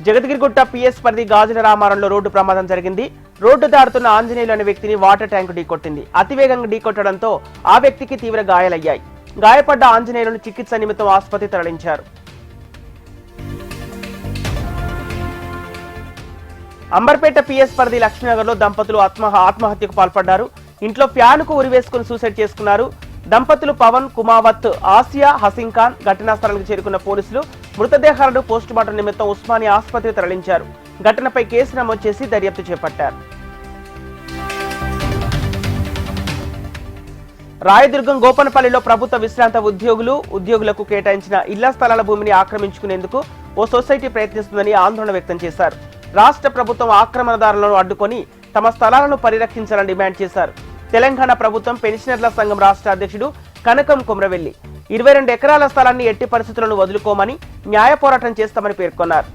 Jagadgirigutta PS పరిధి గాజుల రామారంలో road ప్రమాదం జరిగింది. రోడ్డు దాడుతున్న ఆంజనేయులు అనే వ్యక్తిని వాటర్ ట్యాంకు ఢీకొట్టింది. అతివేగంగా ఢీకొట్టడంతో ఆ వ్యక్తికి తీవ్ర గాయాలయ్యాయి. గాయపడ్డ ఆంజనేయులను చికిత్స నిమిత్తం ఆసుపత్రికి తరలించారు. అంబర్పేట పిఎస్ పరిధి లక్ష్మీనగర్ లో దంపతులు ఆత్మహత్యకు పాల్పడ్డారు. ఇంట్లో ఫ్యాన్కు ఉరివేసుకుని సూసైడ్ చేసుకున్నారు. దంపతులు పవన్, కుమావత్, ఆసియా, హసీన్ ఖాన్. ఘటనా స్థలానికి చేరుకున్న పోలీసులు మృతదేహాలను పోస్టుమార్టం నిమిత్తం ఉస్మానియా ఆసుపత్రికి తరలించారు. ఘటనపై కేసు నమోదు చేసి దర్యాప్తు చేపట్టారు. రాయదుర్గం గోపనపల్లిలో ప్రభుత్వ విశ్రాంత ఉద్యోగులకు కేటాయించిన ఇళ్ల స్థలాల భూమిని ఆక్రమించుకునేందుకు ఓ సొసైటీ ప్రయత్నిస్తుందని ఆందోళన వ్యక్తం చేశారు. రాష్ట్ర ప్రభుత్వం ఆక్రమణదారులను అడ్డుకొని తమ స్థలాలను పరిరక్షించాలని డిమాండ్ చేశారు. తెలంగాణ ప్రభుత్వం పెన్షనర్ల సంఘం రాష్ట్ర అధ్యక్షుడు కనకం కుమ్రవెల్లి 22 ఎకరాల స్థలాన్ని ఎట్టి పరిస్థితులను వదులుకోమని న్యాయ పోరాటం చేస్తామని పేర్కొన్నారు.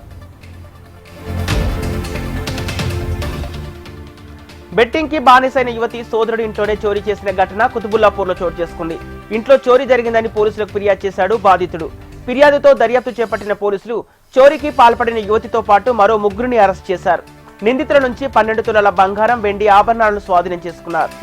బెట్టింగ్ కి బానిసైన యువతి సోదరుడి ఇంట్లోనే చోరీ చేసిన ఘటన కుతుబుల్లాపూర్లో చోటు చేసుకుంది. ఇంట్లో చోరీ జరిగిందని పోలీసులకు ఫిర్యాదు చేశాడు బాధితుడు. ఫిర్యాదుతో దర్యాప్తు చేపట్టిన పోలీసులు చోరీకి పాల్పడిన యువతితో పాటు మరో 3 అరెస్ట్ చేశారు. నిందితుల నుంచి 12 తులాల బంగారం, వెండి ఆభరణాలను స్వాధీనం చేసుకున్నారు.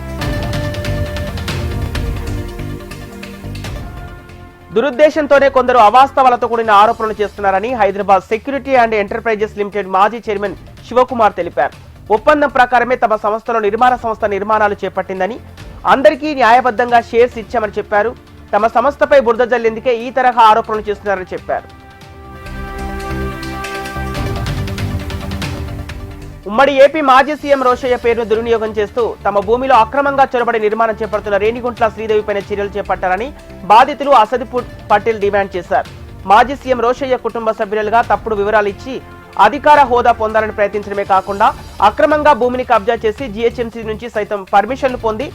దురుద్దేశంతోనే కొందరు అవాస్తవాలతో కూడిన ఆరోపణలు చేస్తున్నారని Hyderabad security and enterprises limited మాజీ చైర్మన్ శివకుమార్ తెలిపారు. ఒప్పందం ప్రకారమే తమ సంస్థలో నిర్మాణ సంస్థ నిర్మాణాలు చేపట్టిందని, అందరికీ న్యాయబద్ధంగా షేర్స్ ఇచ్చామని చెప్పారు. తమ సంస్థపై బురద జల్లేందుకే ఈ తరహా ఆరోపణలు చేస్తున్నారని చెప్పారు. ఉమ్మడి ఏపీ మాజీ సీఎం రోషయ్య పేరును దుర్వినియోగం చేస్తూ తమ భూమిలో అక్రమంగా చొరబడి నిర్మాణం చేపడుతున్న రేణిగుంట్ల శ్రీదేవిపైన చర్యలు చేపట్టాలని బాధితులు అసద్ పటేల్ డిమాండ్ చేశారు. మాజీ సీఎం రోషయ్య కుటుంబ సభ్యులుగా తప్పుడు వివరాలు ఇచ్చి అధికార హోదా పొందాలని ప్రయత్నించడమే కాకుండా అక్రమంగా భూమిని కబ్జా చేసి జీహెచ్ఎంసీ నుంచి సైతం పర్మిషన్లు పొంది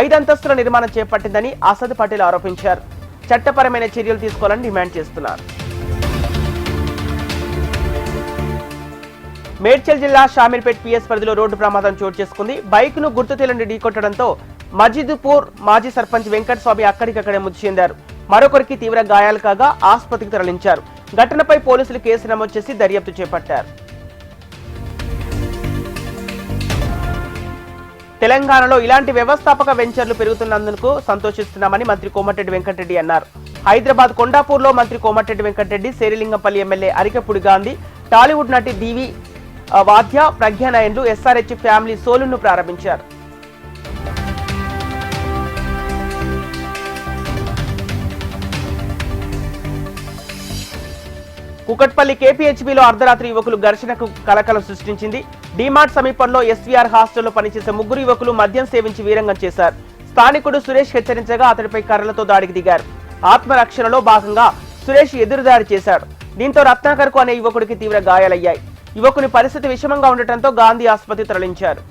5 అంతస్తుల నిర్మాణం చేపట్టిందని అసద్ పటేల్ ఆరోపించారు. చట్టపరమైన చర్యలు తీసుకోవాలని డిమాండ్ చేస్తున్నారు. మేడ్చల్ జిల్లా షామీర్పేట్ పిఎస్ పరిధిలో రోడ్డు ప్రమాదం చోటు చేసుకుంది. బైక్ ను గుర్తు తెలియని ఢీకొట్టడంతో మజిద్పూర్ మాజీ సర్పంచ్ వెంకటస్వామి అక్కడికక్కడే మృతి చెందారు. మరొకరికి తీవ్ర గాయాలు కాగా ఆసుపత్రికి తరలించారు. ఘటనపై పోలీసులు కేసు నమోదు చేసి దర్యాప్తు చేపట్టారు. తెలంగాణలో ఇలాంటి వ్యవస్థాపక వెంచర్లు పెరుగుతున్నందుకు సంతోషిస్తున్నామని మంత్రి కోమటిరెడ్డి వెంకటరెడ్డి అన్నారు. హైదరాబాద్ కొండాపూర్లో మంత్రి కోమటిరెడ్డి వెంకటరెడ్డి, శేరిలింగంపల్లి ఎమ్మెల్యే అరికపూడి గాంధీ, టాలీవుడ్ నటి డివి వాద్య, ప్రజ్ఞానయన్లు ఎస్ఆర్హెచ్ ఫ్యామిలీ సోలును ప్రారంభించారు. కుకట్పల్లి కేపీహెచ్బీలో అర్ధరాత్రి యువకులు ఘర్షణకు కలకలం సృష్టించింది. డీమార్ట్ సమీపంలో ఎస్వీఆర్ హాస్టల్లో పనిచేసే 3 యువకులు మద్యం సేవించి వీరంగం చేశారు. స్థానికుడు సురేష్ హెచ్చరించగా అతడిపై కర్రలతో దాడికి దిగారు. ఆత్మరక్షణలో భాగంగా సురేష్ ఎదురుదాడి చేశాడు. దీంతో రత్నాకర్కు అనే యువకుడికి తీవ్ర గాయాలయ్యాయి. యువకుని పరిస్థితి విషమంగా ఉండటంతో గాంధీ ఆసుపత్రికి తరలించారు.